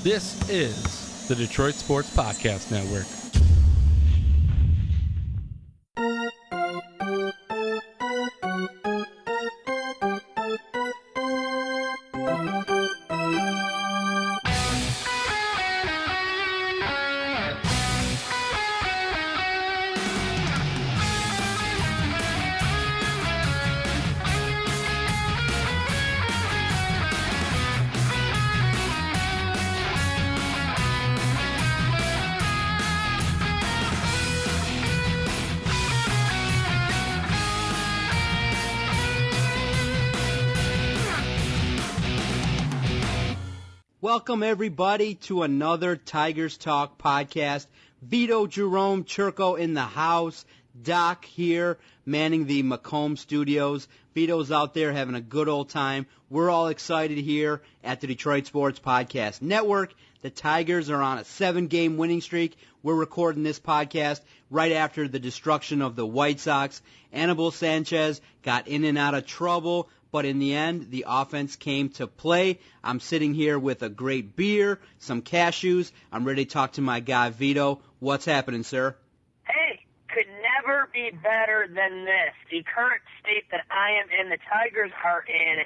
This is the Detroit Sports Podcast Network. Welcome, everybody, to another Tigers Talk podcast. Vito, Jerome, Chirco in the house. Doc here, manning the Macomb studios. Vito's out there having a good old time. We're all excited here at the Detroit Sports Podcast Network. The Tigers are on a 7-game winning streak. We're recording this podcast right after the destruction of the White Sox. Anibal Sanchez got in and out of trouble, but in the end, the offense came to play. I'm sitting here with a great beer, some cashews. I'm ready to talk to my guy, Vito. What's happening, sir? Hey, could never be better than this. The current state that I am in, the Tigers are in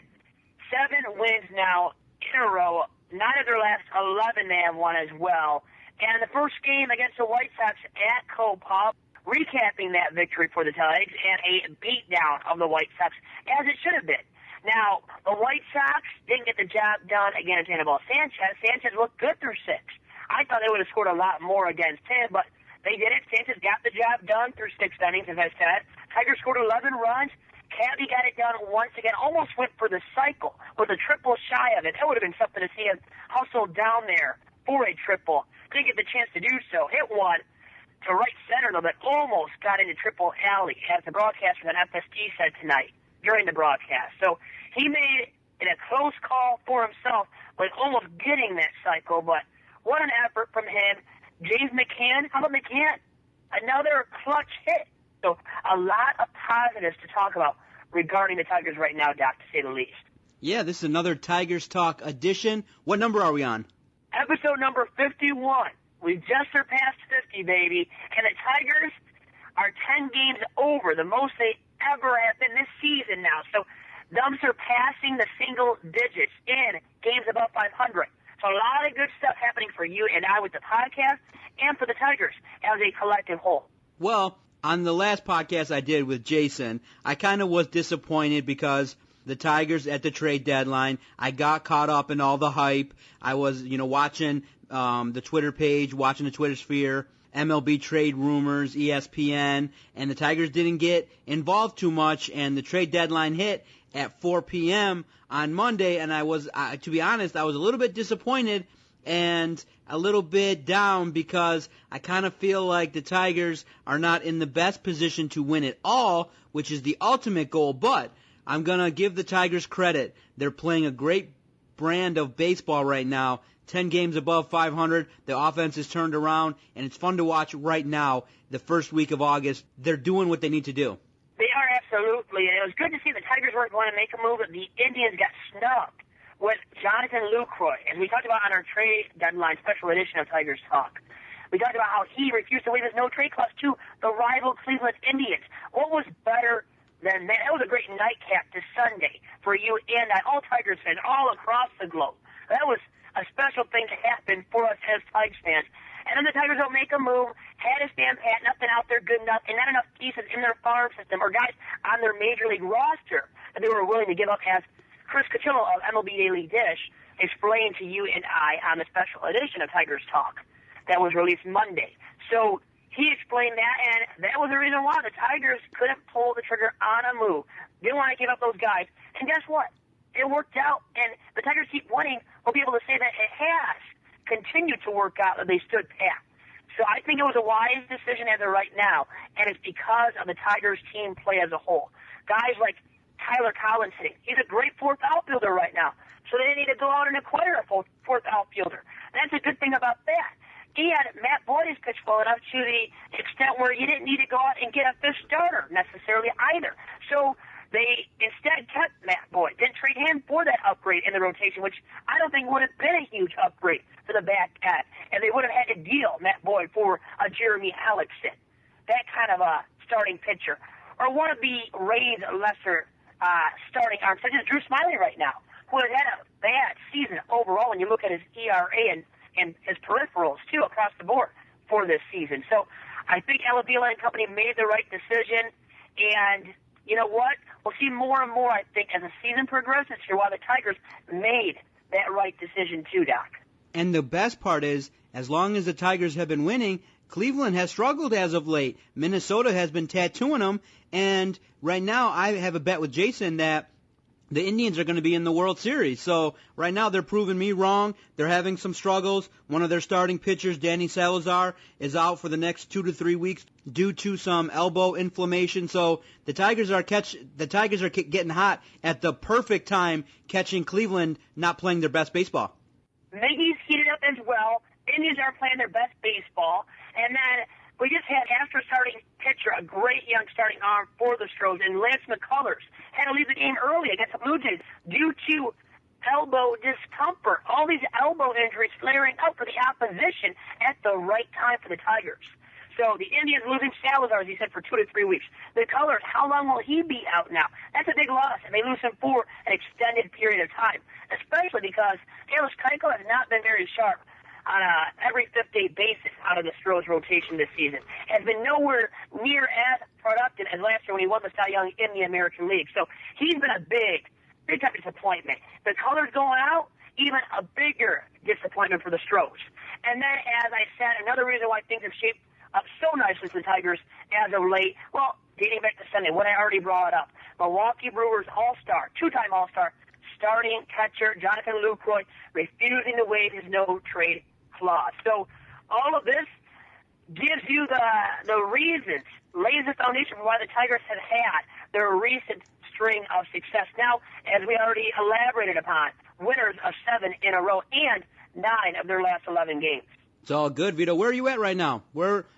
7 wins now in a row. 9 of their last 11 they have won as well. And the first game against the White Sox at Copop, recapping that victory for the Tigers and a beatdown of the White Sox, as it should have been. Now, the White Sox didn't get the job done against Anibal Sanchez. Sanchez looked good through 6. I thought they would have scored a lot more against him, but they didn't. Sanchez got the job done through 6 innings, as I said. Tigers scored 11 runs. Cabby got it done once again, almost went for the cycle with a triple shy of it. That would have been something to see him hustle down there for a triple. Didn't get the chance to do so. Hit one to right center, though, that almost got into triple alley, as the broadcaster on FST said tonight during the broadcast. So he made it a close call for himself, but almost getting that cycle. But what an effort from him. James McCann, how about McCann? Another clutch hit. So a lot of positives to talk about regarding the Tigers right now, Doc, to say the least. Yeah, this is another Tigers Talk edition. What number are we on? Episode number 51. We've just surpassed 50, baby. And the Tigers are 10 games over, the most they ever have been this season now. So them surpassing the single digits in games above 500. So a lot of good stuff happening for you and I with the podcast and for the Tigers as a collective whole. Well, on the last podcast I did with Jason, I kind of was disappointed because the Tigers at the trade deadline, I got caught up in all the hype. I was, watching the Twitter page, watching the Twitter sphere, MLB trade rumors, ESPN, and the Tigers didn't get involved too much, and the trade deadline hit at 4 p.m. on Monday, and I was, to be honest, I was a little bit disappointed and a little bit down because I kind of feel like the Tigers are not in the best position to win it all, which is the ultimate goal, but I'm going to give the Tigers credit. They're playing a great brand of baseball right now. 10 games above 500. The offense is turned around, and it's fun to watch right now, the first week of August. They're doing what they need to do. They are, absolutely. And it was good to see the Tigers weren't going to make a move, but the Indians got snubbed with Jonathan Lucroy. As we talked about on our trade deadline special edition of Tigers Talk. We talked about how he refused to waive his no-trade clause to the rival Cleveland Indians. What was better than that? That was a great nightcap to Sunday for you and I, all Tigers fans, all across the globe. That was a special thing to happen for us as Tigers fans. And then the Tigers don't make a move, had a stand pat, nothing out there good enough, and not enough pieces in their farm system or guys on their major league roster that they were willing to give up, as Chris Cotillo of MLB Daily Dish explained to you and I on the special edition of Tigers Talk that was released Monday. So he explained that, and that was the reason why the Tigers couldn't pull the trigger on a move. Didn't want to give up those guys. And guess what? It worked out, and the Tigers keep winning. We'll be able to say that it has continued to work out, that they stood pat. So I think it was a wise decision as of right now, and it's because of the Tigers team play as a whole. Guys like Tyler Collins hitting. He's a great fourth outfielder right now. So they need to go out and acquire a fourth outfielder. That's a good thing about that. And Matt Boyd has pitched well enough to the extent where you didn't need to go out and get a fifth starter necessarily either. So They instead kept Matt Boyd, didn't trade him for that upgrade in the rotation, which I don't think would have been a huge upgrade for the back end. And they would have had to deal Matt Boyd for a Jeremy Alexson, that kind of a starting pitcher. Or one of the Rays' lesser starting arms, such as Drew Smyly right now, who has had a bad season overall when you look at his ERA and his peripherals, too, across the board for this season. So I think Alavila and company made the right decision, and you know what? We'll see more and more, I think, as the season progresses here, while the Tigers made that right decision too, Doc. And the best part is, as long as the Tigers have been winning, Cleveland has struggled as of late. Minnesota has been tattooing them, and right now I have a bet with Jason that the Indians are going to be in the World Series. So right now they're proving me wrong. They're having some struggles. One of their starting pitchers, Danny Salazar, is out for the next 2 to 3 weeks due to some elbow inflammation. So the Tigers are getting hot at the perfect time, catching Cleveland not playing their best baseball. Miggy's heated up as well. Indians are playing their best baseball. And then we just had, after starting pitcher, a great young starting arm for the Stros, and Lance McCullers had to leave the game early against the Blue Jays due to elbow discomfort. All these elbow injuries flaring up for the opposition at the right time for the Tigers. So the Indians losing Salazar, as he said, for 2 to 3 weeks. The Colors, how long will he be out now? That's a big loss, and they lose him for an extended period of time, especially because Taylor Chirco has not been very sharp on a every fifth-day basis out of the Stros rotation this season. Has been nowhere near as productive as last year when he won the Cy Young in the American League. So he's been a big time disappointment. The Colors going out, even a bigger disappointment for the Stros. And then, as I said, another reason why things have shaped up so nicely for the Tigers as of late, well, dating back to Sunday, when I already brought up, Milwaukee Brewers All-Star, two-time All-Star, starting catcher Jonathan Lucroy refusing to waive his no-trade clause. So all of this gives you the reasons, lays the foundation for why the Tigers have had their recent string of success. Now, as we already elaborated upon, winners of 7 in a row and 9 of their last 11 games. It's all good, Vito. Where are you at right now?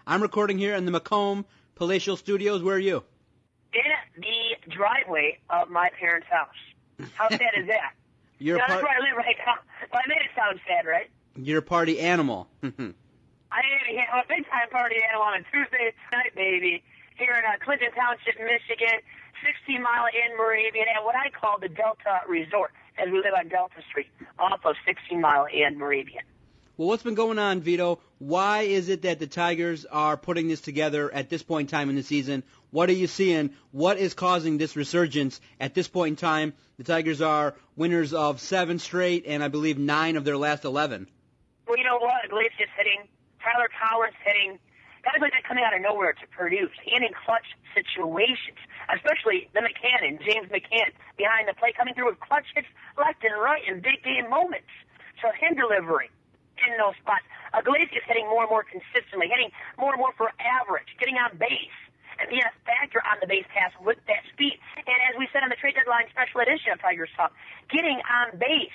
I'm recording here in the Macomb Palatial Studios. Where are you? In the driveway of my parents' house. How sad is that? That's where I live right now. Well, I made it sound sad, right? You're a party animal. I am a big-time party animal on a Tuesday night, baby, here in Clinton Township, Michigan, 16-mile in Moravian, at what I call the Delta Resort, as we live on Delta Street, off of 16-mile in Moravian. Well, what's been going on, Vito? Why is it that the Tigers are putting this together at this point in time in the season? What are you seeing? What is causing this resurgence at this point in time? The Tigers are winners of 7 straight, and I believe 9 of their last 11. Well, you know what? Iglesias hitting, Tyler Collins hitting, guys like that coming out of nowhere to produce, and in clutch situations, especially the McCann, James McCann, behind the plate, coming through with clutch hits left and right in big game moments. So him delivering in those spots. Iglesias hitting more and more consistently, hitting more and more for average, getting on base, and being a factor on the base pass with that speed. And as we said on the trade deadline special edition of Tigers Talk, getting on base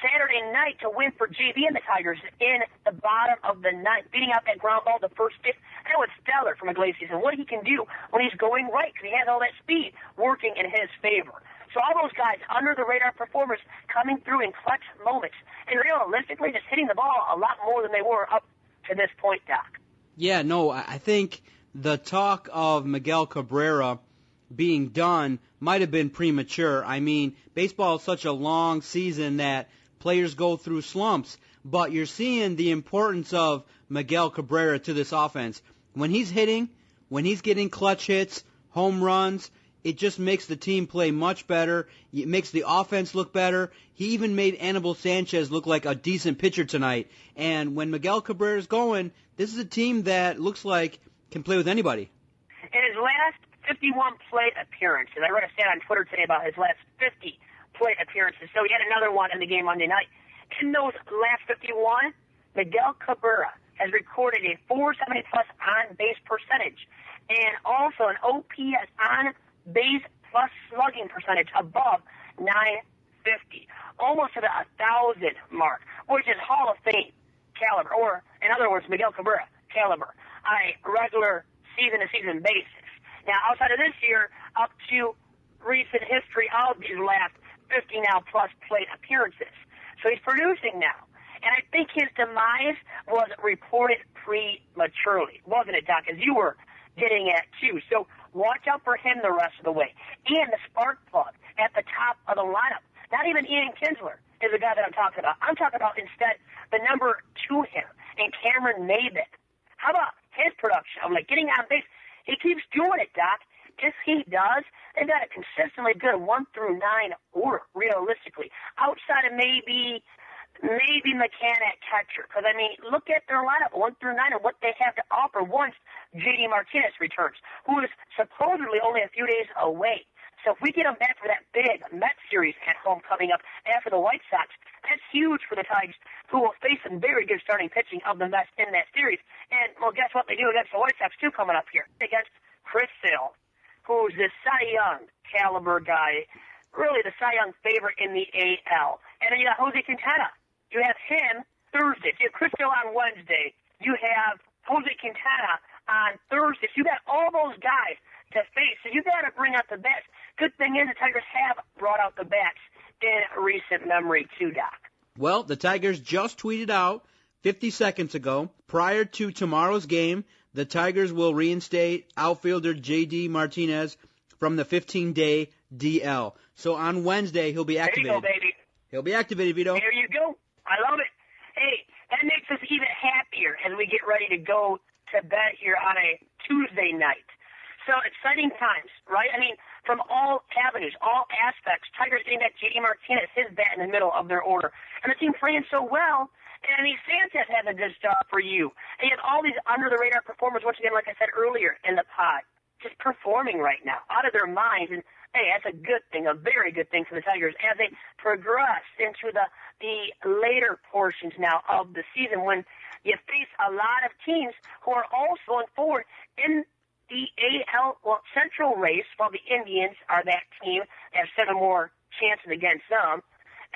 Saturday night to win for JV and the Tigers in the bottom of the ninth, beating out that ground ball the first pitch. That was stellar from Iglesias, and what he can do when he's going right, because he has all that speed working in his favor. So all those guys, under-the-radar performers, coming through in clutch moments, and realistically just hitting the ball a lot more than they were up to this point, Doc. Yeah, no, I think the talk of Miguel Cabrera being done might have been premature. I mean, baseball is such a long season that players go through slumps, but you're seeing the importance of Miguel Cabrera to this offense. When he's hitting, when he's getting clutch hits, home runs, it just makes the team play much better. It makes the offense look better. He even made Anibal Sanchez look like a decent pitcher tonight. And when Miguel Cabrera's going, this is a team that looks like can play with anybody. In his last 51 plate appearances, I read a stat on Twitter today about his last 50 plate appearances, so he had another one in the game Monday night. In those last 51, Miguel Cabrera has recorded a 470-plus on-base percentage and also an OPS on-base plus slugging percentage above 950, almost to the 1,000 mark, which is Hall of Fame caliber, or in other words, Miguel Cabrera caliber, on a regular season-to-season basis. Now, outside of this year, up to recent history of these last 50 now plus plate appearances. So he's producing now. And I think his demise was reported prematurely, wasn't it, Doc? As you were getting at, too. So watch out for him the rest of the way. And the spark plug at the top of the lineup. Not even Ian Kinsler is the guy that I'm talking about. I'm talking about instead the number 2 hitter and Cameron Maybin. How about his production of getting on base? He keeps doing it, Doc. If he does, they've got a consistently good 1 through 9 order, realistically. Outside of maybe McCann at catcher. Because, I mean, look at their lineup, 1 through 9, and what they have to offer once J.D. Martinez returns, who is supposedly only a few days away. So if we get him back for that big Mets series at home coming up after the White Sox, that's huge for the Tigers, who will face some very good starting pitching of the Mets in that series. And, well, guess what they do against the White Sox, too, coming up here? Against Chris Sale, who's the Cy Young caliber guy, really the Cy Young favorite in the AL. And then you got Jose Quintana. You have him Thursday. So you have Chris Sale on Wednesday. You have Jose Quintana on Thursday. So you got all those guys to face. So you got to bring out the best. Good thing is the Tigers have brought out the bats in recent memory too, Doc. Well, the Tigers just tweeted out 50 seconds ago, prior to tomorrow's game, the Tigers will reinstate outfielder J.D. Martinez from the 15-day DL. So on Wednesday, he'll be activated. There you go, baby. He'll be activated, Vito. There you go. I love it. Hey, that makes us even happier as we get ready to go to bed here on a Tuesday night. So exciting times, right? I mean, from all avenues, all aspects, Tigers getting that J.D. Martinez, his bat in the middle of their order. And the team playing so well. And I mean, Sanchez has a good start for you. And you have all these under-the-radar performers, once again, like I said earlier in the pod, just performing right now, out of their minds. And, hey, that's a good thing, a very good thing for the Tigers as they progress into the later portions now of the season when you face a lot of teams who are also going forward in the AL Central race, while the Indians are that team that have 7 more chances against them.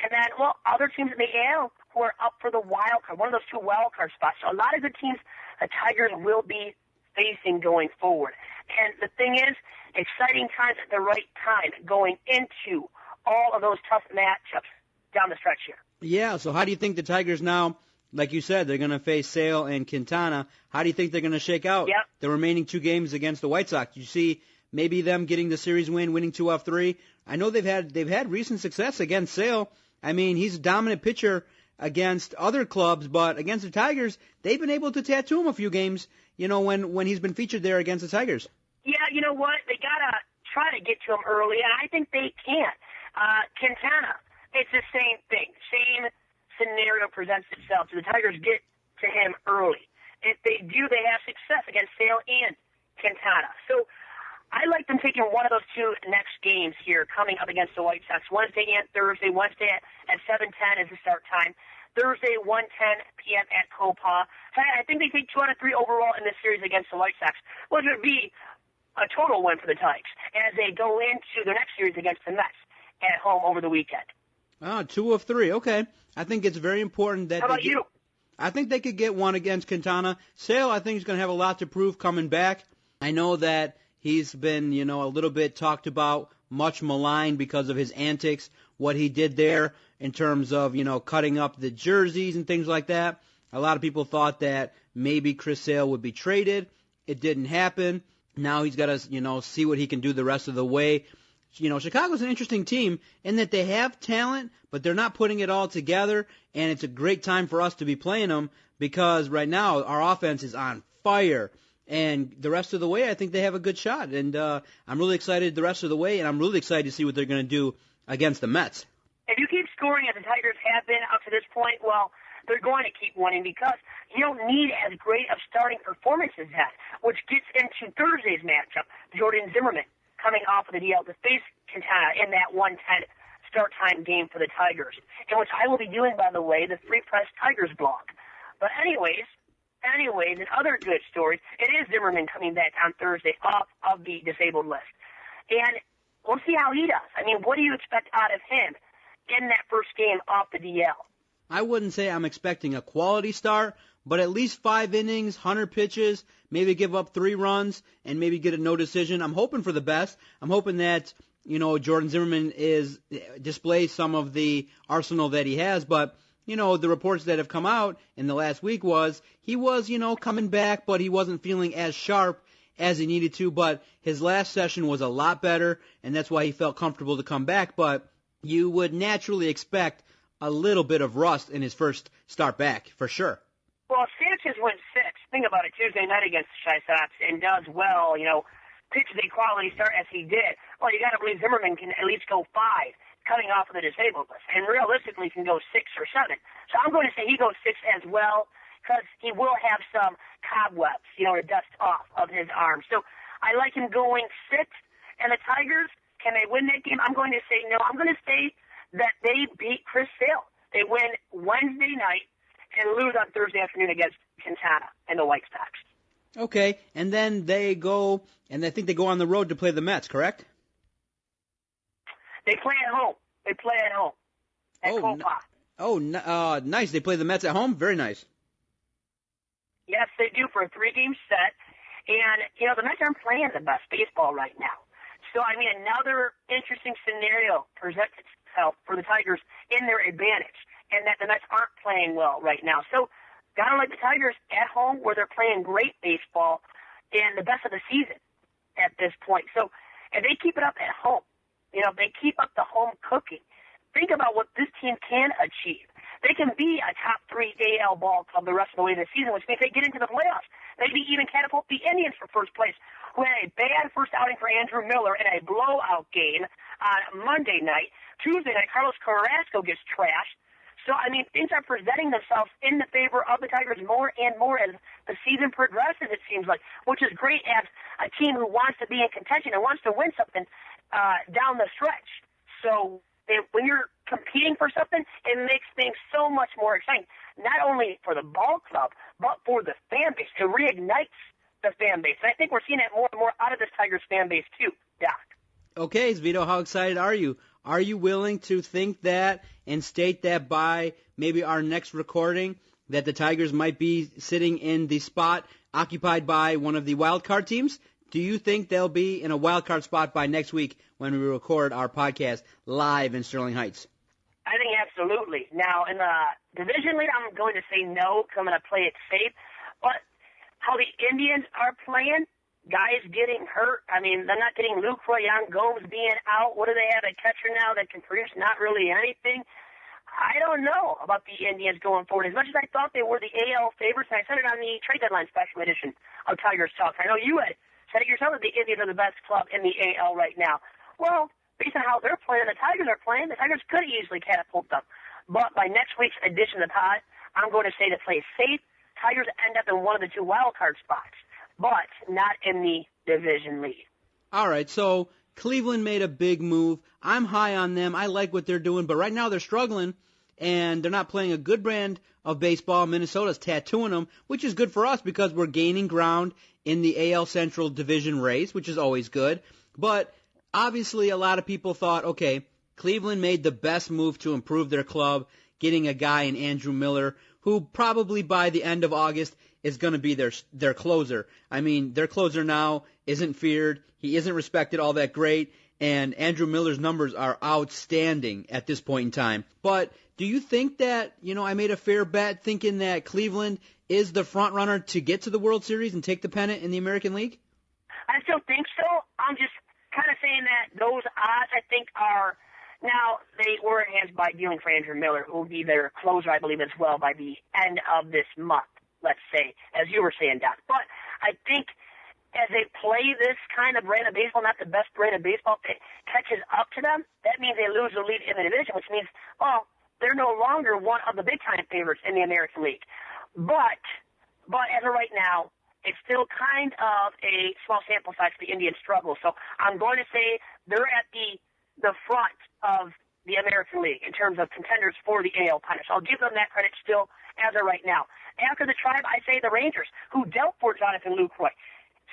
And then, well, other teams in the AL who are up for the wild card, one of those 2 wild card spots. So a lot of good teams the Tigers will be facing going forward. And the thing is, exciting times at the right time going into all of those tough matchups down the stretch here. Yeah, so how do you think the Tigers now, like you said, they're going to face Sale and Quintana. How do you think they're going to shake out the remaining 2 games against the White Sox? You see maybe them getting the series win, winning 2 out of 3. I know they've had recent success against Sale. I mean, he's a dominant pitcher against other clubs, but against the Tigers, they've been able to tattoo him a few games, you know, when he's been featured there against the Tigers. Yeah, you know what? They got to try to get to him early, and I think they can. Quintana, it's the same thing. Same scenario presents itself. So the Tigers get to him early. If they do, they have success against Sale and Quintana. So I like them taking one of those 2 next games here coming up against the White Sox. Wednesday and Thursday. Wednesday at 7:10 is the start time. Thursday, 1:10 p.m. at Copa. I think they take 2 out of 3 overall in this series against the White Sox, which would be a total win for the Tigers as they go into their next series against the Mets at home over the weekend. 2 of 3. Okay. I think it's very important that. How about you? I think they could get one against Quintana. Sale, I think, is going to have a lot to prove coming back. I know that he's been, you know, a little bit talked about, much maligned because of his antics, what he did there in terms of, you know, cutting up the jerseys and things like that. A lot of people thought that maybe Chris Sale would be traded. It didn't happen. Now he's got to, you know, see what he can do the rest of the way. You know, Chicago's an interesting team in that they have talent, but they're not putting it all together, and it's a great time for us to be playing them because right now our offense is on fire. And the rest of the way, I think they have a good shot. And I'm really excited the rest of the way, and I'm really excited to see what they're going to do against the Mets. If you keep scoring as the Tigers have been up to this point, well, they're going to keep winning because you don't need as great of starting performances as that, which gets into Thursday's matchup. Jordan Zimmermann coming off of the DL to face Quintana in that 1:10 start time game for the Tigers, in which I will be doing, by the way, the Free Press Tigers blog. But anyways, and other good stories, it is Zimmermann coming back on Thursday off of the disabled list. And we'll see how he does. I mean, what do you expect out of him in that first game off the DL? I wouldn't say I'm expecting a quality start, but at least 5 innings, 100 pitches, maybe give up 3 runs, and maybe get a no decision. I'm hoping for the best. I'm hoping that Jordan Zimmermann displays some of the arsenal that he has, but the reports that have come out in the last week was he was, coming back, but he wasn't feeling as sharp as he needed to. But his last session was a lot better, and that's why he felt comfortable to come back. But you would naturally expect a little bit of rust in his first start back, for sure. Well, Sanchez went 6. Think about it, Tuesday night against the Chi Sox, and does well, pitch the quality start as he did. Well, you got to believe Zimmermann can at least go 5. Cutting off of the disabled list, and realistically can go 6 or 7. So I'm going to say he goes 6 as well, because he will have some cobwebs, to dust off of his arm. So I like him going 6. And the Tigers, can they win that game? I'm going to say no. I'm going to say that they beat Chris Sale. They win Wednesday night and lose on Thursday afternoon against Quintana and the White Sox. Okay, and then they go, and I think they go on the road to play the Mets, correct? They play at home. At Copa. Nice. They play the Mets at home? Very nice. Yes, they do, for a 3-game set. And, the Mets aren't playing the best baseball right now. So, another interesting scenario presents itself for the Tigers in their advantage, and that the Mets aren't playing well right now. So, gotta like the Tigers at home where they're playing great baseball and the best of the season at this point. So, and they keep it up at home. They keep up the home cooking. Think about what this team can achieve. They can be a top 3 AL ball club the rest of the way this season, which means they get into the playoffs. Maybe even catapult the Indians for first place. Who had a bad first outing for Andrew Miller in a blowout game on Monday night. Tuesday night, Carlos Carrasco gets trashed. So, things are presenting themselves in the favor of the Tigers more and more as the season progresses, it seems like, which is great as a team who wants to be in contention and wants to win something down the stretch. So when you're competing for something, it makes things so much more exciting, not only for the ball club, but for the fan base. It reignites the fan base. And I think we're seeing it more and more out of this Tigers fan base too, Doc. Okay, Vito, how excited are you? Are you willing to think that and state that by maybe our next recording that the Tigers might be sitting in the spot occupied by one of the wild card teams? Do you think they'll be in a wild card spot by next week when we record our podcast live in Sterling Heights? I think absolutely. Now, in the division lead, I'm going to say no, because I'm going to play it safe. But how the Indians are playing, guys getting hurt. They're not getting Lucroy, Gomes being out. What do they have, a catcher now that can produce not really anything? I don't know about the Indians going forward. As much as I thought they were the AL favorites, and I said it on the trade deadline special edition of Tigers Talk. I know you had said it yourself that the Indians are the best club in the AL right now. Well, based on how they're playing, the Tigers are playing, the Tigers could easily catapult them. But by next week's edition of the pod, I'm going to say to play safe, Tigers end up in one of the 2 wild card spots, but not in the division lead. All right, so Cleveland made a big move. I'm high on them. I like what they're doing, but right now they're struggling, and they're not playing a good brand of baseball. Minnesota's tattooing them, which is good for us because we're gaining ground in the AL Central division race, which is always good. But obviously a lot of people thought, okay, Cleveland made the best move to improve their club, getting a guy in Andrew Miller, who probably by the end of August is going to be their closer. Their closer now isn't feared. He isn't respected all that great, and Andrew Miller's numbers are outstanding at this point in time. But do you think that, I made a fair bet thinking that Cleveland is the front runner to get to the World Series and take the pennant in the American League? I still think so. I'm just kind of saying that those odds, I think, are now they were enhanced by dealing for Andrew Miller, who will be their closer, I believe, as well by the end of this month, let's say, as you were saying, Doc. But I think as they play this kind of brand of baseball, not the best brand of baseball, if it catches up to them, that means they lose the lead in the division, which means, they're no longer one of the big-time favorites in the American League. But as of right now, it's still kind of a small sample size for the Indians' struggle. So I'm going to say they're at the front of the American League in terms of contenders for the AL pennant. So I'll give them that credit still as of right now. After the Tribe, I say the Rangers, who dealt for Jonathan Lucroy.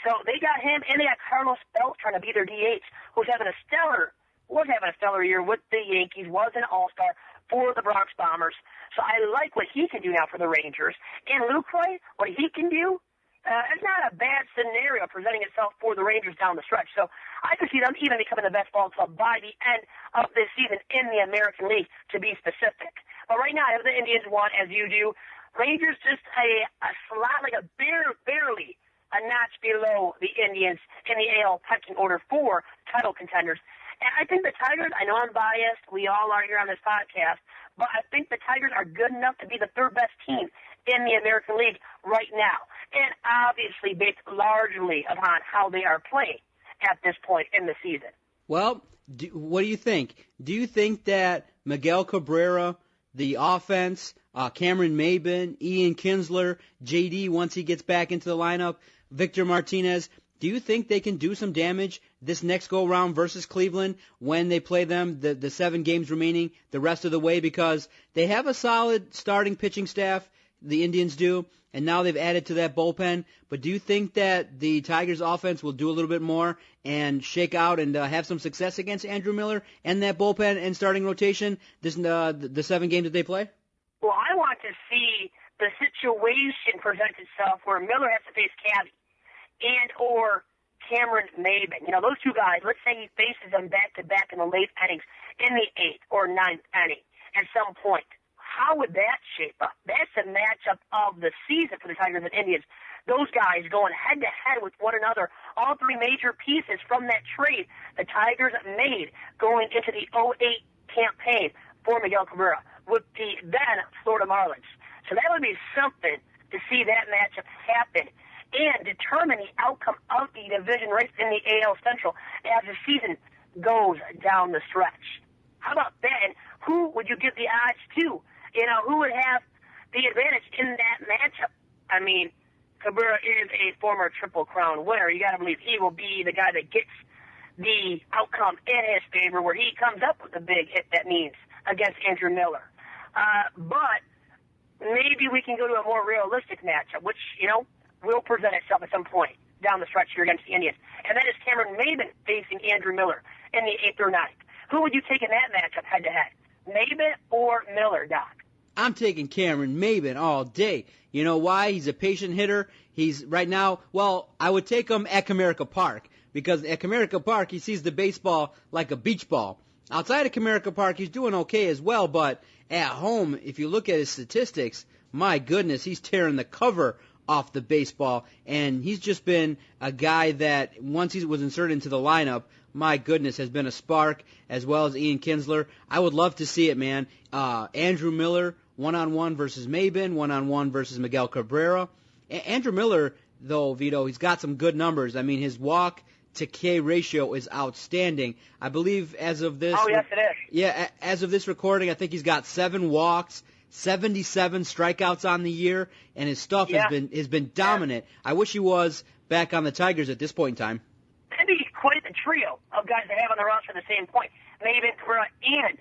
So they got him, and they got Carlos Beltran to be their DH, was having a stellar year with the Yankees, was an all-star for the Bronx Bombers. So I like what he can do now for the Rangers. And Lucroy, what he can do, it's not a bad scenario presenting itself for the Rangers down the stretch. So I could see them even becoming the best ball club by the end of this season in the American League, to be specific. But right now, I have the Indians won, as you do. Rangers just a slot, like barely a notch below the Indians in the AL pecking order for title contenders. And I think the Tigers, I know I'm biased, we all are here on this podcast, but I think the Tigers are good enough to be the third best team in the American League right now. And obviously based largely upon how they are playing at this point in the season. Well, what do you think? Do you think that Miguel Cabrera, the offense, Cameron Maben, Ian Kinsler, JD once he gets back into the lineup, Victor Martinez, do you think they can do some damage this next go-round versus Cleveland when they play them the 7 games remaining the rest of the way? Because they have a solid starting pitching staff, the Indians do, and now they've added to that bullpen. But do you think that the Tigers' offense will do a little bit more and shake out and have some success against Andrew Miller and that bullpen and starting rotation the 7 games that they play? Well, I want to see the situation present itself where Miller has to face Cabby and or Cameron Maben. You know, those two guys, let's say he faces them back-to-back in the late innings in the 8th or 9th inning at some point. How would that shape up? That's a matchup of the season for the Tigers and Indians. Those guys going head-to-head with one another, all 3 major pieces from that trade the Tigers made going into the 08 campaign for Miguel Cabrera with the then Florida Marlins. So that would be something to see that matchup happen and determine the outcome of the division race in the AL Central as the season goes down the stretch. How about that? And who would you give the odds to? You know, who would have the advantage in that matchup? I mean, Cabrera is a former Triple Crown winner. You got to believe he will be the guy that gets the outcome in his favor, where he comes up with a big hit that means against Andrew Miller. But maybe we can go to a more realistic matchup, which, you know, will present itself at some point down the stretch here against the Indians. And that is Cameron Maben facing Andrew Miller in the 8th or 9th. Who would you take in that matchup head-to-head? Maben or Miller, Doc? I'm taking Cameron Maben all day. You know why? He's a patient hitter. He's right now, well, I would take him at Comerica Park, because at Comerica Park he sees the baseball like a beach ball. Outside of Comerica Park he's doing okay as well, but at home, if you look at his statistics, my goodness, he's tearing the cover off the baseball, and he's just been a guy that once he was inserted into the lineup, my goodness, has been a spark, as well as Ian Kinsler. I would love to see it, man. Andrew Miller, one-on-one versus Maben, one-on-one versus Miguel Cabrera. Andrew Miller, though, Vito, he's got some good numbers. I mean, his walk-to-K ratio is outstanding. I believe as of this... Oh, yes, it is. Yeah, as of this recording, I think he's got 7 walks, 77 strikeouts on the year, and his stuff has been dominant. I wish he was back on the Tigers at this point in time. That'd be quite the trio of guys that have on the roster at the same point. Maben, Cabrera, and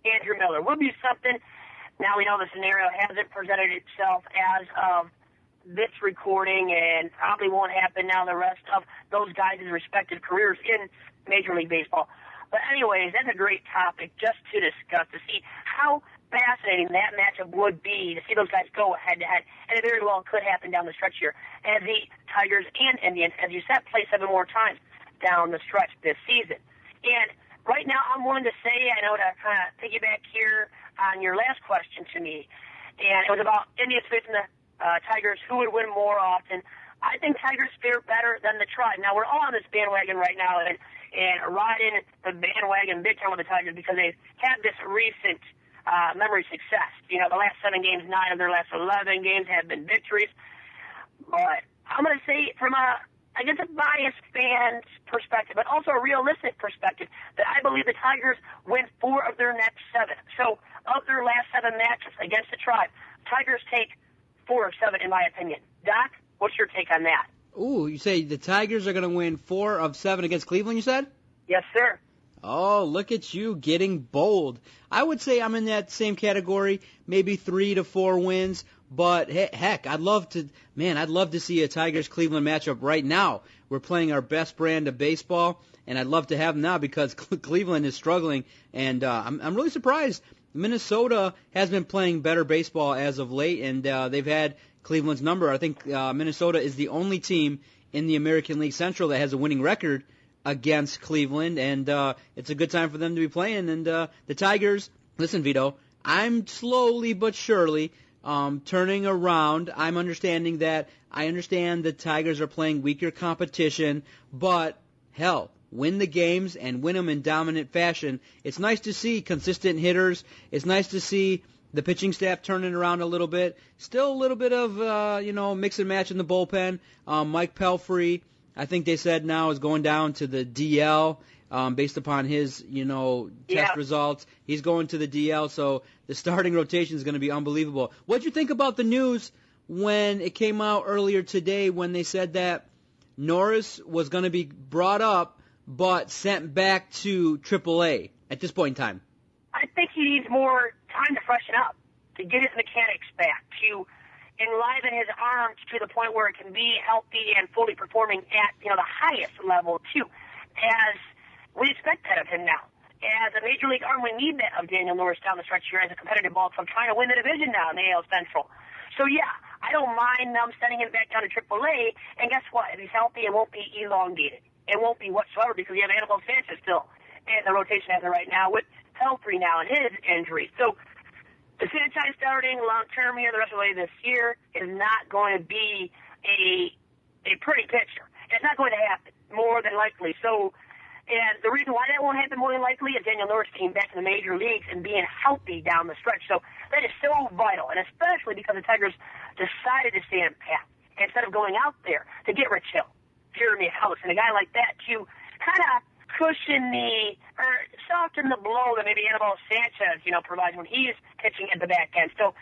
Andrew Miller would be something. Now we know the scenario hasn't presented itself as of this recording, and probably won't happen now the rest of those guys' respective careers in Major League Baseball. But anyways, that's a great topic just to discuss, to see how fascinating that matchup would be, to see those guys go head-to-head, and it very well could happen down the stretch here as the Tigers and Indians, as you said, play 7 more times down the stretch this season. And right now I'm willing to say, I know to kind of piggyback here on your last question to me, and it was about Indians facing the Tigers, who would win more often. I think Tigers fare better than the Tribe. Now, we're all on this bandwagon right now and riding the bandwagon big time with the Tigers because they've had this recent memory success. You know, the last 7 games, 9 of their last 11 games have been victories. But I'm going to say from a biased fan's perspective, but also a realistic perspective, that I believe the Tigers win 4 of their next 7. So of their last 7 matches against the Tribe, Tigers take 4 of 7, in my opinion. Doc, what's your take on that? Ooh, you say the Tigers are going to win 4 of 7 against Cleveland, you said? Yes, sir. Oh, look at you getting bold. I would say I'm in that same category, maybe 3 to 4 wins. But heck, I'd love to see a Tigers-Cleveland matchup right now. We're playing our best brand of baseball, and I'd love to have them now because Cleveland is struggling, and I'm really surprised. Minnesota has been playing better baseball as of late, and they've had Cleveland's number. I think Minnesota is the only team in the American League Central that has a winning record against Cleveland, and it's a good time for them to be playing. And the Tigers, listen, Vito, I'm slowly but surely turning around. I understand the Tigers are playing weaker competition, but hell, win the games and win them in dominant fashion. It's nice to see consistent hitters. It's nice to see the pitching staff turning around a little bit. Still a little bit of, mix and match in the bullpen. Mike Pelfrey, I think they said now, is going down to the DL based upon his, test results. He's going to the DL, so the starting rotation is going to be unbelievable. What did you think about the news when it came out earlier today when they said that Norris was going to be brought up but sent back to AAA at this point in time? I think he needs more time to freshen up, to get his mechanics back, to enliven his arm to the point where it can be healthy and fully performing at the highest level too, as we expect that of him now. As a major league arm, we need that of Daniel Norris down the stretch here as a competitive ball club trying to win the division now in the AL Central. So yeah, I don't mind them sending him back down to AAA, and guess what? If he's healthy, it won't be elongated. It won't be whatsoever because we have Anibal Sanchez still in the rotation as of right now with Pelfrey now and his injury. So the Sanchez starting long-term here the rest of the way this year is not going to be a pretty picture. It's not going to happen, more than likely. So, and the reason why that won't happen more than likely is Daniel Norris came back to the major leagues and being healthy down the stretch. So that is so vital, and especially because the Tigers decided to stand pat instead of going out there to get Rich Hill, Jeremy House, and a guy like that to kind of cushion or soften the blow that maybe Anibal Sanchez, provides when he's pitching at the back end. So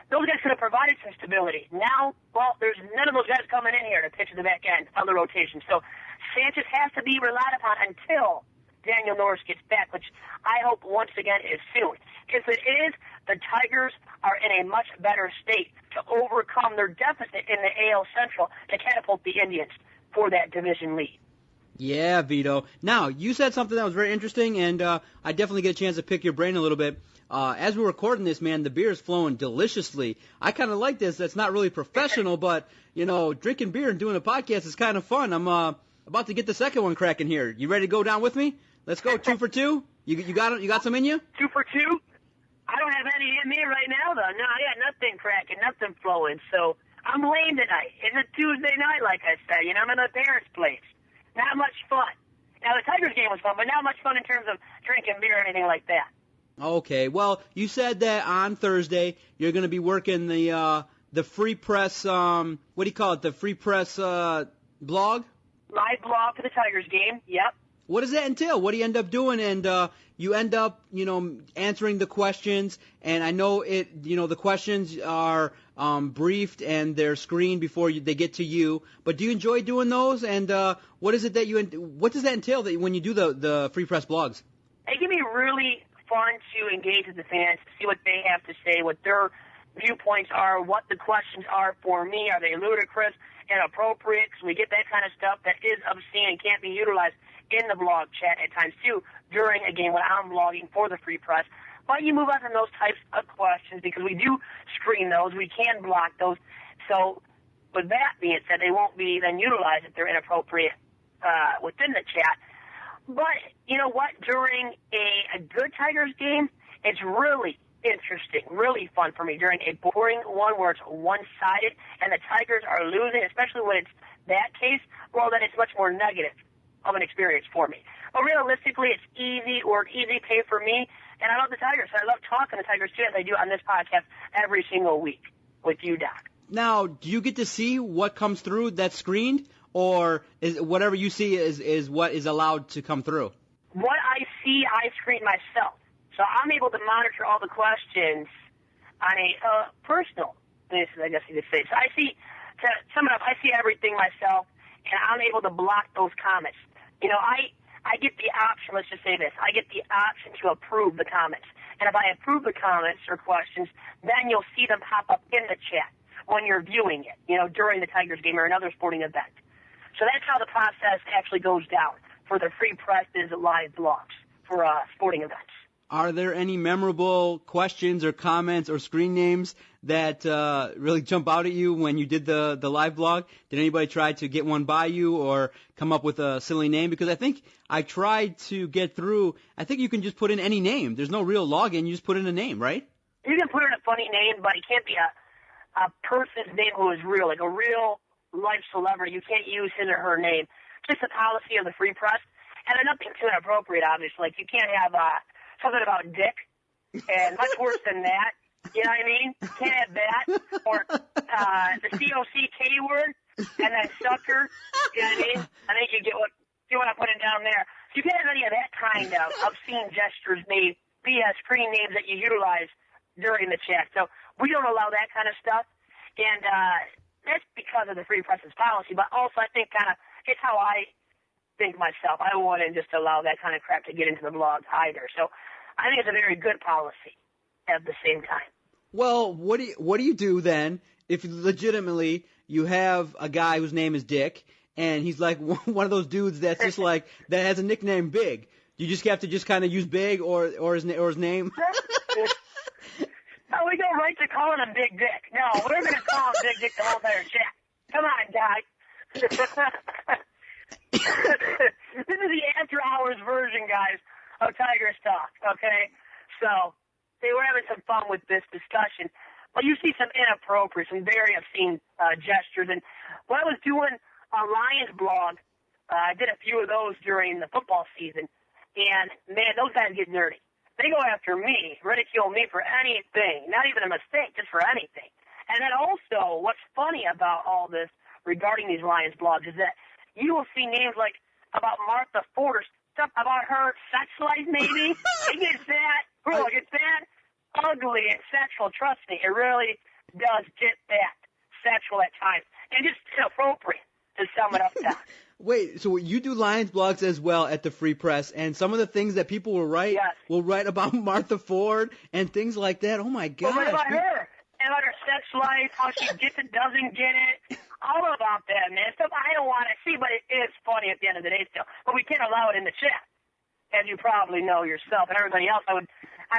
those guys could have provided some stability. Now, well, there's none of those guys coming in here to pitch at the back end of the rotation. So Sanchez has to be relied upon until Daniel Norris gets back, which I hope once again is soon. If it is, the Tigers are in a much better state to overcome their deficit in the AL Central to catapult the Indians for that division lead. Yeah, Vito. Now, you said something that was very interesting, and I definitely get a chance to pick your brain a little bit. As we're recording this, man, the beer is flowing deliciously. I kind of like this. That's not really professional, but, drinking beer and doing a podcast is kind of fun. I'm about to get the second one cracking here. You ready to go down with me? Let's go 2 for 2. You got some in you? 2 for 2? I don't have any in me right now, though. No, I got nothing cracking, nothing flowing. So I'm lame tonight. It's a Tuesday night, like I said. I'm in a parents' place. Not much fun. Now, the Tigers game was fun, but not much fun in terms of drinking beer or anything like that. Okay. Well, you said that on Thursday you're going to be working the Free Press, what do you call it, the Free Press blog? Live blog for the Tigers game, yep. What does that entail? What do you end up doing? And you end up, answering the questions. And I know the questions are briefed and they're screened before they get to you. But do you enjoy doing those? And what is it that what does that entail when you do the Free Press blogs? They can be really fun to engage with the fans, see what they have to say, what their viewpoints are, what the questions are for me. Are they ludicrous, inappropriate? Because we get that kind of stuff that is obscene and can't be utilized in the blog chat at times, too, during a game when I'm blogging for the Free Press. But you move on from those types of questions because we do screen those. We can block those. So with that being said, they won't be then utilized if they're inappropriate within the chat. But you know what? During a good Tigers game, it's really interesting, really fun for me. During a boring one where it's one-sided and the Tigers are losing, especially when it's that case, well, then it's much more negative of an experience for me. But realistically, it's easy pay for me, and I love the Tigers. I love talking to Tigers, too, as I do on this podcast every single week with you, Doc. Now, do you get to see what comes through that's screened, or is whatever you see is what is allowed to come through? What I see, I screen myself. So I'm able to monitor all the questions on a personal basis, I guess you could say. So I see, to sum it up, I see everything myself, and I'm able to block those comments. I get the option, let's just say this, I get the option to approve the comments. And if I approve the comments or questions, then you'll see them pop up in the chat when you're viewing it, during the Tigers game or another sporting event. So that's how the process actually goes down for the Free Press live blogs for sporting events. Are there any memorable questions or comments or screen names that really jump out at you when you did the live blog? Did anybody try to get one by you or come up with a silly name? Because I think I tried to get through. I think you can just put in any name. There's no real login. You just put in a name, right? You can put in a funny name, but it can't be a person's name who is real, like a real life celebrity. You can't use his or her name. Just the policy of the Free Press. And nothing too inappropriate, obviously. Like you can't have something about dick, and much worse than that. You know what I mean? Can't have that. Or the COCK word, and then sucker. You know what I mean? I think you get what I'm putting down there. So you can't have any of that kind of obscene gestures made via screen names that you utilize during the chat. So we don't allow that kind of stuff. And that's because of the Free Press's policy. But also I think it's how I think myself. I wouldn't just allow that kind of crap to get into the blog either. So I think it's a very good policy at the same time. Well, what do you do then if legitimately you have a guy whose name is Dick and he's like one of those dudes that's just like that has a nickname Big? Do you just have to just kind of use Big or his name? No, we go right to calling him Big Dick. No, we're going to call him Big Dick the whole entire chat. Come on, guy. This is the after-hours version, guys, of Tigers Talk, okay? So we're having some fun with this discussion. But you see some inappropriate, some very obscene gestures. And when I was doing a Lions blog, I did a few of those during the football season. And, man, those guys get nerdy. They go after me, ridicule me for anything, not even a mistake, just for anything. And then also, what's funny about all this regarding these Lions blogs is that you will see names like about Martha Ford or stuff about her sex life, maybe. It gets that, bro, it gets that ugly and sexual. Trust me, it really does get that sexual at times. And just inappropriate, to sum it up to. Wait, so you do Lions blogs as well at the Free Press, and some of the things that people will write about Martha Ford and things like that. Oh my gosh! Well, what about her? And about her sex life, how she gets it, doesn't get it, all about that, man. Stuff I don't want to see, but it is funny at the end of the day still. But we can't allow it in the chat, as you probably know yourself and everybody else. I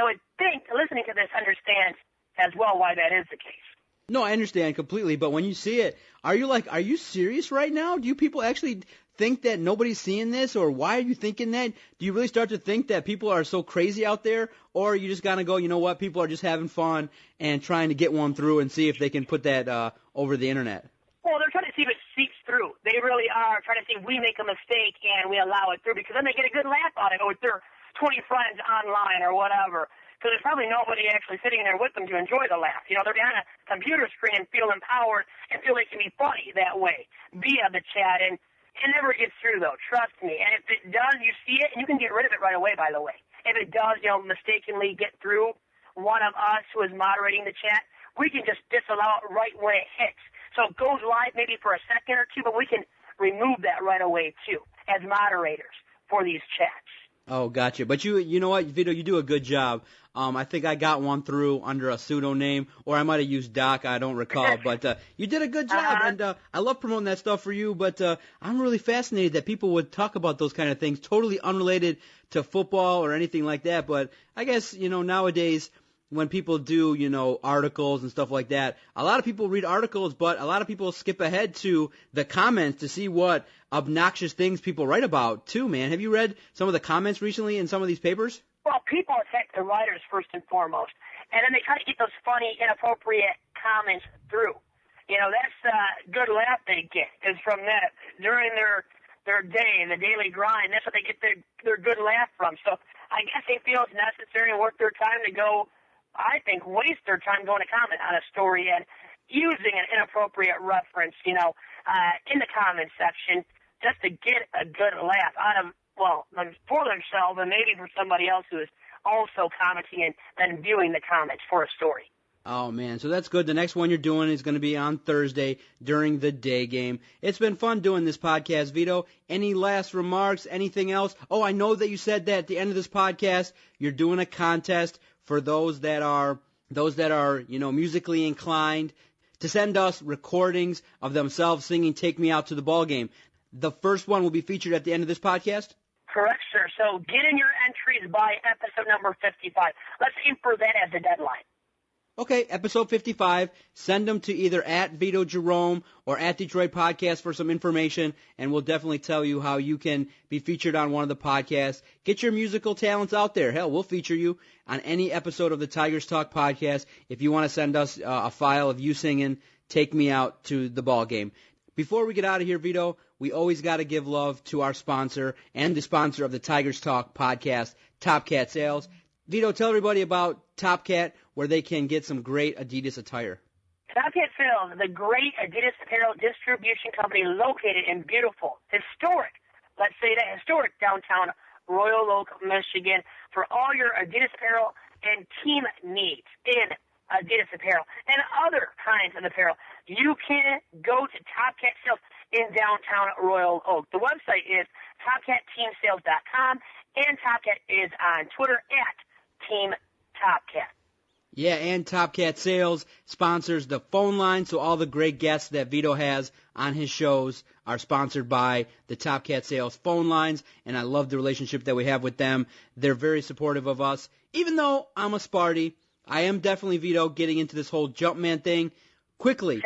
would think listening to this understands as well why that is the case. No, I understand completely, but when you see it, are you serious right now? Do you people actually think that nobody's seeing this, or why are you thinking that? Do you really start to think that people are so crazy out there, or are you just gonna go, you know what, people are just having fun and trying to get one through and see if they can put that over the internet? Well, they're trying to see if it seeps through. They really are trying to see if we make a mistake and we allow it through, because then they get a good laugh out of it with their 20 friends online or whatever. Because there's probably nobody actually sitting there with them to enjoy the laugh. You know, they're behind a computer screen and feel empowered and feel they can be funny that way via the chat. And it never gets through, though. Trust me. And if it does, you see it, and you can get rid of it right away, by the way. If it does, mistakenly get through one of us who is moderating the chat, we can just disallow it right when it hits. So it goes live maybe for a second or two, but we can remove that right away, too, as moderators for these chats. Oh, gotcha. But you know what, Vito, you do a good job. I think I got one through under a pseudonym, or I might have used Doc. I don't recall. But you did a good job, and I love promoting that stuff for you. But I'm really fascinated that people would talk about those kind of things, totally unrelated to football or anything like that. But I guess, nowadays when people do, articles and stuff like that, a lot of people read articles, but a lot of people skip ahead to the comments to see what obnoxious things people write about, too, man. Have you read some of the comments recently in some of these papers? Well, people attack the writers first and foremost, and then they try to get those funny, inappropriate comments through. That's a good laugh they get, is from that. During their day, the daily grind, that's what they get their good laugh from. So I guess they feel it's necessary and worth their time to go, I think, waste their time going to comment on a story and using an inappropriate reference, in the comment section just to get a good laugh out of, for themselves and maybe for somebody else who is also commenting and then viewing the comments for a story. Oh, man, so that's good. The next one you're doing is going to be on Thursday during the day game. It's been fun doing this podcast, Vito. Any last remarks, anything else? Oh, I know that you said that at the end of this podcast you're doing a contest for those that are musically inclined to send us recordings of themselves singing Take Me Out to the Ball Game. The first one will be featured at the end of this podcast? Correct, sir. So get in your entries by episode number 55. Let's aim for that as the deadline. Okay, episode 55. Send them to either at Vito Jerome or at Detroit Podcast for some information, and we'll definitely tell you how you can be featured on one of the podcasts. Get your musical talents out there. Hell, we'll feature you on any episode of the Tigers Talk podcast if you want to send us a file of you singing Take Me Out to the Ball Game. Before we get out of here, Vito, we always got to give love to our sponsor and the sponsor of the Tigers Talk podcast, Top Cat Sales. Vito, tell everybody about Top Cat, where they can get some great Adidas attire. Top Cat Sales, the great Adidas apparel distribution company located in beautiful, historic, let's say that, historic downtown Royal Oak, Michigan, for all your Adidas apparel and team needs in Adidas apparel and other kinds of apparel. You can go to Top Cat Sales in downtown Royal Oak. The website is TopCatTeamSales.com, and Top Cat is on Twitter at Team Top Cat. Yeah, and Top Cat Sales sponsors the phone line, so all the great guests that Vito has on his shows are sponsored by the Top Cat Sales phone lines, and I love the relationship that we have with them. They're very supportive of us. Even though I'm a Sparty, I am definitely, Vito, getting into this whole Jumpman thing. Quickly,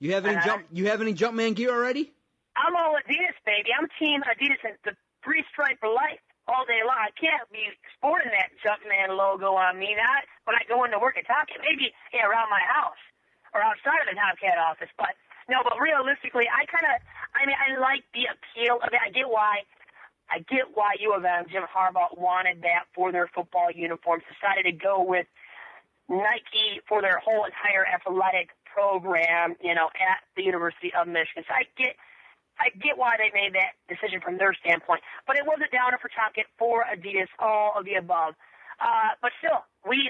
you have any Jumpman gear already? I'm all Adidas, baby. I'm Team Adidas and the three-stripe for life. All day long. I can't be sporting that Jumpman logo on me. Not when I go into work at Top Cat. Maybe around my house or outside of the Top Cat office. But no, but realistically, I like the appeal of it. I get why U of M, Jim Harbaugh, wanted that for their football uniforms. Decided to go with Nike for their whole entire athletic program, at the University of Michigan. So I get why they made that decision from their standpoint, but it was a downer for Top Cat, for Adidas, all of the above. But still, we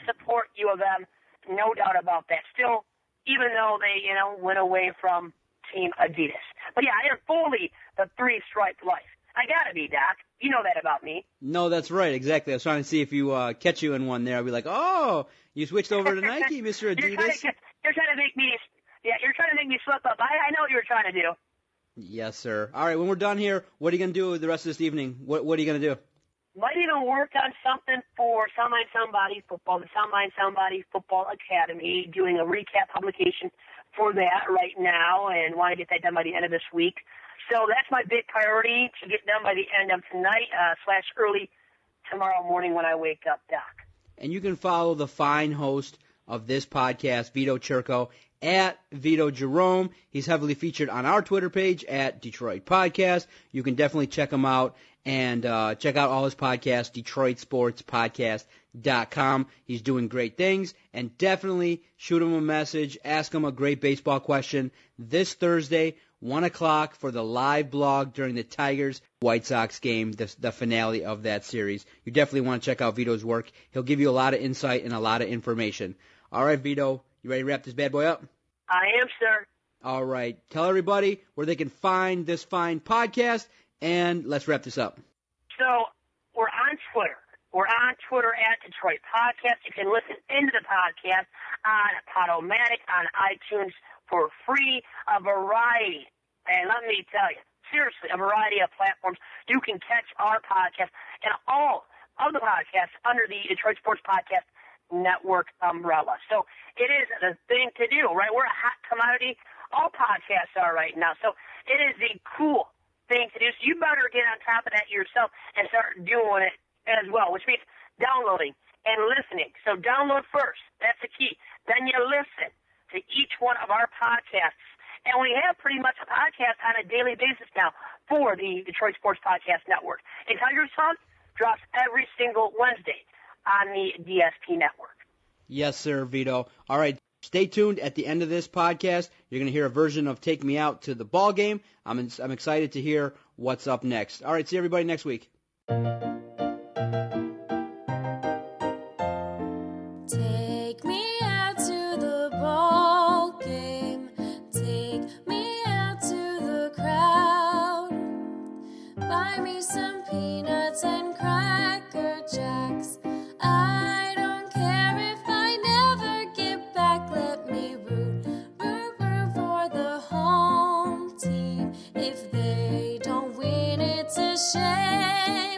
support U of M, no doubt about that. Still, even though they, went away from Team Adidas. But yeah, I am fully the three-stripe life. I gotta be, Doc. You know that about me. No, that's right, exactly. I was trying to see if you catch you in one there. I'd be like, oh, you switched over to Nike, Mr. Adidas. You're trying to make me slip up. I know what you were trying to do. Yes, sir. All right, when we're done here, what are you going to do the rest of this evening? What are you going to do? Might even work on something for Soundmine Somebody Football, the Soundmine Somebody Football Academy, doing a recap publication for that right now, and want to get that done by the end of this week. So that's my big priority, to get done by the end of tonight / early tomorrow morning when I wake up, Doc. And you can follow the fine host of this podcast, Vito Chirco, at Vito Jerome. He's heavily featured on our Twitter page at Detroit Podcast. You can definitely check him out and check out all his podcasts, DetroitSportsPodcast.com. He's doing great things, and definitely shoot him a message, ask him a great baseball question this Thursday, 1 o'clock, for the live blog during the Tigers-White Sox game, the finale of that series. You definitely want to check out Vito's work. He'll give you a lot of insight and a lot of information. All right, Vito, you ready to wrap this bad boy up? I am, sir. All right. Tell everybody where they can find this fine podcast, and let's wrap this up. So we're on Twitter. We're on Twitter at Detroit Podcast. You can listen into the podcast on Podomatic, on iTunes for free, a variety. And let me tell you, seriously, a variety of platforms. You can catch our podcast and all of the podcasts under the Detroit Sports Podcast Network umbrella. So it is the thing to do, right? We're a hot commodity. All podcasts are right now. So it is the cool thing to do. So you better get on top of that yourself and start doing it as well, which means downloading and listening. So download first. That's the key. Then you listen to each one of our podcasts. And we have pretty much a podcast on a daily basis now for the Detroit Sports Podcast Network. And Tigers Talk drops every single Wednesday on the DSP network. Yes, sir, Vito. All right, stay tuned. At the end of this podcast, you're going to hear a version of Take Me Out to the Ball Game. I'm excited to hear what's up next. All right, see everybody next week. Take me out to the ball game. Take me out to the crowd. Buy me some peanuts and Cracker Jacks. I don't care if I never get back. Let me root for the home team. If they don't win it, It's a shame.